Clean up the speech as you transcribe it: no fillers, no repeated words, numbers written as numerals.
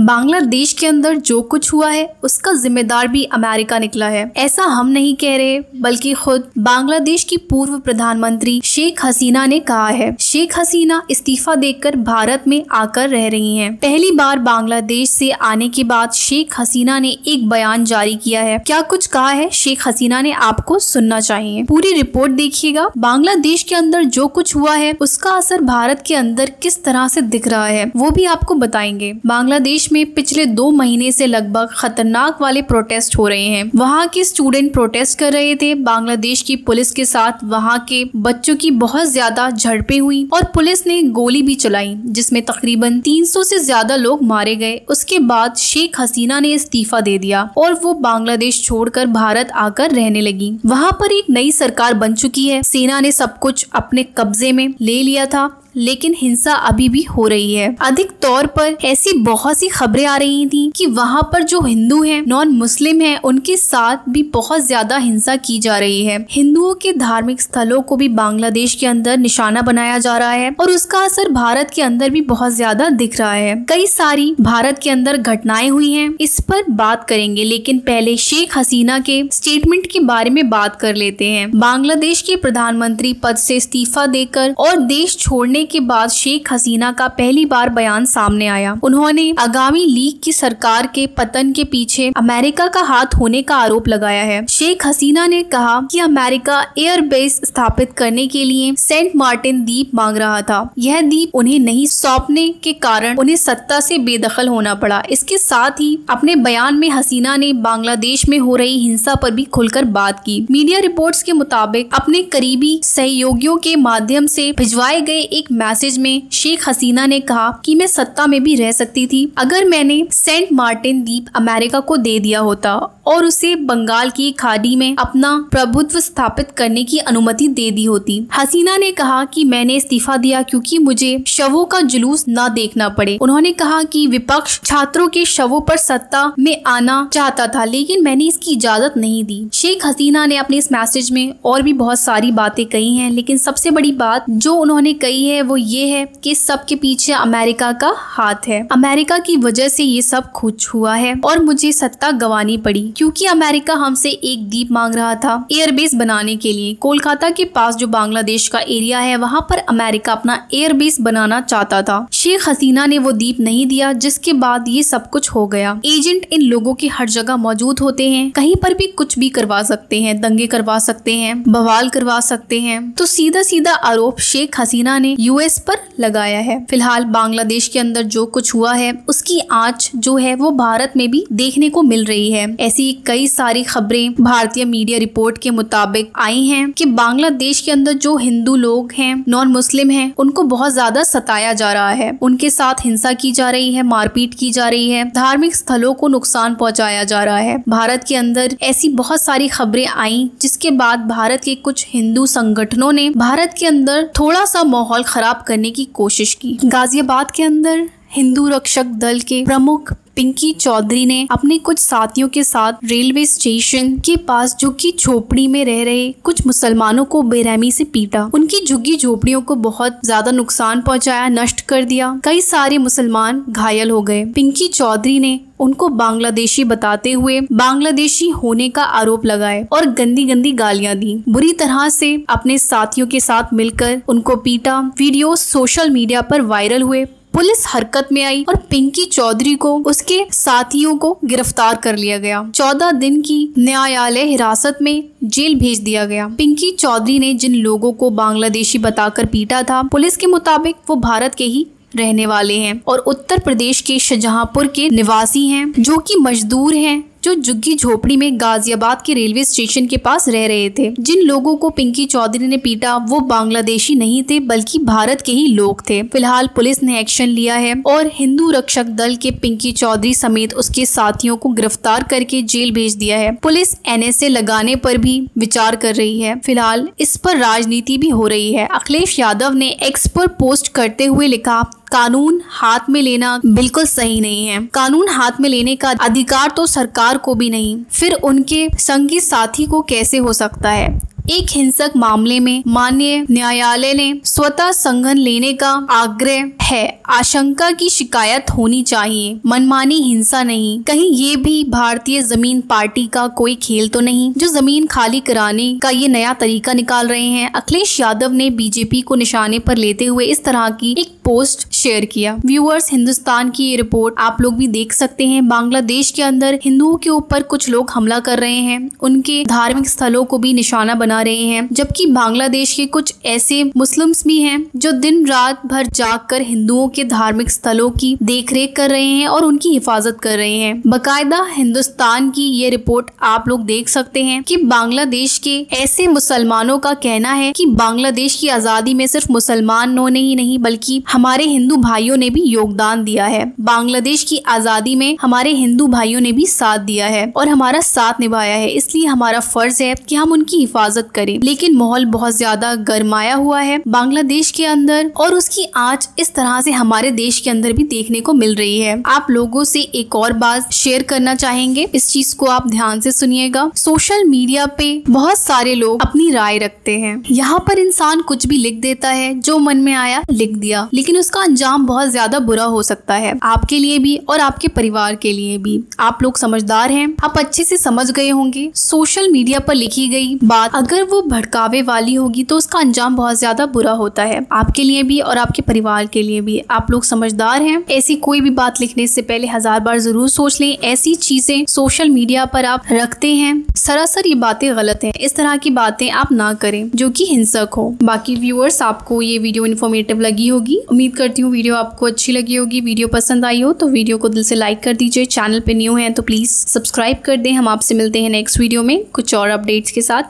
बांग्लादेश के अंदर जो कुछ हुआ है उसका जिम्मेदार भी अमेरिका निकला है। ऐसा हम नहीं कह रहे, बल्कि खुद बांग्लादेश की पूर्व प्रधानमंत्री शेख हसीना ने कहा है। शेख हसीना इस्तीफा देकर भारत में आकर रह रही हैं। पहली बार बांग्लादेश से आने के बाद शेख हसीना ने एक बयान जारी किया है। क्या कुछ कहा है शेख हसीना ने, आपको सुनना चाहिए। पूरी रिपोर्ट देखिएगा। बांग्लादेश के अंदर जो कुछ हुआ है उसका असर भारत के अंदर किस तरह से दिख रहा है वो भी आपको बताएंगे। बांग्लादेश में पिछले 2 महीने से लगभग खतरनाक वाले प्रोटेस्ट हो रहे हैं। वहाँ के स्टूडेंट प्रोटेस्ट कर रहे थे। बांग्लादेश की पुलिस के साथ वहाँ के बच्चों की बहुत ज्यादा झड़पें हुई और पुलिस ने गोली भी चलाई, जिसमें तकरीबन 300 से ज्यादा लोग मारे गए। उसके बाद शेख हसीना ने इस्तीफा दे दिया और वो बांग्लादेश छोड़कर भारत आकर रहने लगी। वहाँ पर एक नई सरकार बन चुकी है। सेना ने सब कुछ अपने कब्जे में ले लिया था, लेकिन हिंसा अभी भी हो रही है। अधिक तौर पर ऐसी बहुत सी खबरें आ रही थी कि वहाँ पर जो हिंदू हैं, नॉन मुस्लिम हैं, उनके साथ भी बहुत ज्यादा हिंसा की जा रही है। हिंदुओं के धार्मिक स्थलों को भी बांग्लादेश के अंदर निशाना बनाया जा रहा है और उसका असर भारत के अंदर भी बहुत ज्यादा दिख रहा है। कई सारी भारत के अंदर घटनाएं हुई हैं, इस पर बात करेंगे, लेकिन पहले शेख हसीना के स्टेटमेंट के बारे में बात कर लेते हैं। बांग्लादेश के प्रधानमंत्री पद से इस्तीफा देकर और देश छोड़ने के बाद शेख हसीना का पहली बार बयान सामने आया। उन्होंने आगामी लीग की सरकार के पतन के पीछे अमेरिका का हाथ होने का आरोप लगाया है। शेख हसीना ने कहा कि अमेरिका एयरबेस स्थापित करने के लिए सेंट मार्टिन द्वीप मांग रहा था। यह द्वीप उन्हें नहीं सौंपने के कारण उन्हें सत्ता से बेदखल होना पड़ा। इसके साथ ही अपने बयान में हसीना ने बांग्लादेश में हो रही हिंसा पर भी खुलकर बात की। मीडिया रिपोर्ट्स के मुताबिक अपने करीबी सहयोगियों के माध्यम से भिजवाए गए एक मैसेज में शेख हसीना ने कहा कि मैं सत्ता में भी रह सकती थी अगर मैंने सेंट मार्टिन द्वीप अमेरिका को दे दिया होता और उसे बंगाल की खाड़ी में अपना प्रभुत्व स्थापित करने की अनुमति दे दी होती। हसीना ने कहा कि मैंने इस्तीफा दिया क्योंकि मुझे शवों का जुलूस न देखना पड़े। उन्होंने कहा कि विपक्ष छात्रों के शवों पर सत्ता में आना चाहता था, लेकिन मैंने इसकी इजाजत नहीं दी। शेख हसीना ने अपने इस मैसेज में और भी बहुत सारी बातें कही हैं, लेकिन सबसे बड़ी बात जो उन्होंने कही है वो ये है कि सबके पीछे अमेरिका का हाथ है। अमेरिका की वजह से ये सब कुछ हुआ है और मुझे सत्ता गंवानी पड़ी क्योंकि अमेरिका हमसे एक द्वीप मांग रहा था एयरबेस बनाने के लिए। कोलकाता के पास जो बांग्लादेश का एरिया है वहाँ पर अमेरिका अपना एयरबेस बनाना चाहता था। शेख हसीना ने वो द्वीप नहीं दिया, जिसके बाद ये सब कुछ हो गया। एजेंट इन लोगों के हर जगह मौजूद होते हैं, कहीं पर भी कुछ भी करवा सकते हैं, दंगे करवा सकते हैं, बवाल करवा सकते हैं। तो सीधा सीधा आरोप शेख हसीना ने यूएस पर लगाया है। फिलहाल बांग्लादेश के अंदर जो कुछ हुआ है उसकी आंच जो है वो भारत में भी देखने को मिल रही है। ऐसी कई सारी खबरें भारतीय मीडिया रिपोर्ट के मुताबिक आई हैं कि बांग्लादेश के अंदर जो हिंदू लोग हैं, नॉन मुस्लिम हैं, उनको बहुत ज्यादा सताया जा रहा है। उनके साथ हिंसा की जा रही है, मारपीट की जा रही है, धार्मिक स्थलों को नुकसान पहुंचाया जा रहा है। भारत के अंदर ऐसी बहुत सारी खबरें आई, जिसके बाद भारत के कुछ हिंदू संगठनों ने भारत के अंदर थोड़ा सा माहौल खराब करने की कोशिश की। गाजियाबाद के अंदर हिंदू रक्षक दल के प्रमुख पिंकी चौधरी ने अपने कुछ साथियों के साथ रेलवे स्टेशन के पास झुग्गी झोपड़ी में रह रहे कुछ मुसलमानों को बेरहमी से पीटा। उनकी झुग्गी झोपड़ियों को बहुत ज्यादा नुकसान पहुंचाया, नष्ट कर दिया। कई सारे मुसलमान घायल हो गए। पिंकी चौधरी ने उनको बांग्लादेशी बताते हुए बांग्लादेशी होने का आरोप लगाए और गंदी गंदी गालियां दी। बुरी तरह से अपने साथियों के साथ मिलकर उनको पीटा। वीडियो सोशल मीडिया पर वायरल हुए। पुलिस हरकत में आई और पिंकी चौधरी को उसके साथियों को गिरफ्तार कर लिया गया। 14 दिन की न्यायालय हिरासत में जेल भेज दिया गया। पिंकी चौधरी ने जिन लोगों को बांग्लादेशी बताकर पीटा था, पुलिस के मुताबिक वो भारत के ही रहने वाले हैं और उत्तर प्रदेश के शाहजहांपुर के निवासी हैं, जो कि मजदूर हैं, जो झुग्गी झोपड़ी में गाजियाबाद के रेलवे स्टेशन के पास रह रहे थे। जिन लोगों को पिंकी चौधरी ने पीटा वो बांग्लादेशी नहीं थे, बल्कि भारत के ही लोग थे। फिलहाल पुलिस ने एक्शन लिया है और हिंदू रक्षक दल के पिंकी चौधरी समेत उसके साथियों को गिरफ्तार करके जेल भेज दिया है। पुलिस एनएसए लगाने पर भी विचार कर रही है। फिलहाल इस पर राजनीति भी हो रही है। अखिलेश यादव ने एक्स पर पोस्ट करते हुए लिखा, कानून हाथ में लेना बिल्कुल सही नहीं है। कानून हाथ में लेने का अधिकार तो सरकार को भी नहीं, फिर उनके संगी साथी को कैसे हो सकता है। एक हिंसक मामले में माननीय न्यायालय ने स्वतः संज्ञान लेने का आग्रह है। आशंका की शिकायत होनी चाहिए, मनमानी हिंसा नहीं। कहीं ये भी भारतीय जमीन पार्टी का कोई खेल तो नहीं जो जमीन खाली कराने का ये नया तरीका निकाल रहे हैं। अखिलेश यादव ने बीजेपी को निशाने पर लेते हुए इस तरह की एक पोस्ट शेयर किया। व्यूअर्स, हिंदुस्तान की ये रिपोर्ट आप लोग भी देख सकते हैं। बांग्लादेश के अंदर हिंदुओं के ऊपर कुछ लोग हमला कर रहे हैं, उनके धार्मिक स्थलों को भी निशाना बना रहे हैं, जबकि बांग्लादेश के कुछ ऐसे मुस्लिम्स भी हैं जो दिन रात भर जागकर हिंदुओं के धार्मिक स्थलों की देखरेख कर रहे हैं और उनकी हिफाजत कर रहे हैं। बकायदा हिंदुस्तान की ये रिपोर्ट आप लोग देख सकते हैं कि बांग्लादेश के ऐसे मुसलमानों का कहना है कि बांग्लादेश की आजादी में सिर्फ मुसलमानों ने ही नहीं बल्कि हमारे हिंदू भाइयों ने भी योगदान दिया है। बांग्लादेश की आजादी में हमारे हिंदू भाइयों ने भी साथ दिया है और हमारा साथ निभाया है, इसलिए हमारा फर्ज है कि हम उनकी हिफाजत करें। लेकिन माहौल बहुत ज्यादा गरमाया हुआ है बांग्लादेश के अंदर और उसकी आंच इस तरह से हमारे देश के अंदर भी देखने को मिल रही है। आप लोगों से एक और बात शेयर करना चाहेंगे, इस चीज को आप ध्यान से सुनिएगा। सोशल मीडिया पे बहुत सारे लोग अपनी राय रखते हैं। यहाँ पर इंसान कुछ भी लिख देता है, जो मन में आया लिख दिया, लेकिन उसका अंजाम बहुत ज्यादा बुरा हो सकता है, आपके लिए भी और आपके परिवार के लिए भी। आप लोग समझदार हैं, आप अच्छे से समझ गए होंगे। सोशल मीडिया पर लिखी गई बात अगर वो भड़कावे वाली होगी तो उसका अंजाम बहुत ज्यादा बुरा होता है, आपके लिए भी और आपके परिवार के लिए भी। आप लोग समझदार हैं, ऐसी कोई भी बात लिखने से पहले 1000 बार जरूर सोच लें। ऐसी चीजें सोशल मीडिया पर आप रखते हैं, सरासर ये बातें गलत हैं। इस तरह की बातें आप ना करें जो कि हिंसक हो। बाकी व्यूअर्स, आपको ये वीडियो इन्फॉर्मेटिव लगी होगी, उम्मीद करती हूँ वीडियो आपको अच्छी लगी होगी। वीडियो पसंद आई हो तो वीडियो को दिल से लाइक कर दीजिए। चैनल पे न्यू हैं तो प्लीज सब्सक्राइब कर दें। हम आपसे मिलते हैं नेक्स्ट वीडियो में कुछ और अपडेट्स के साथ।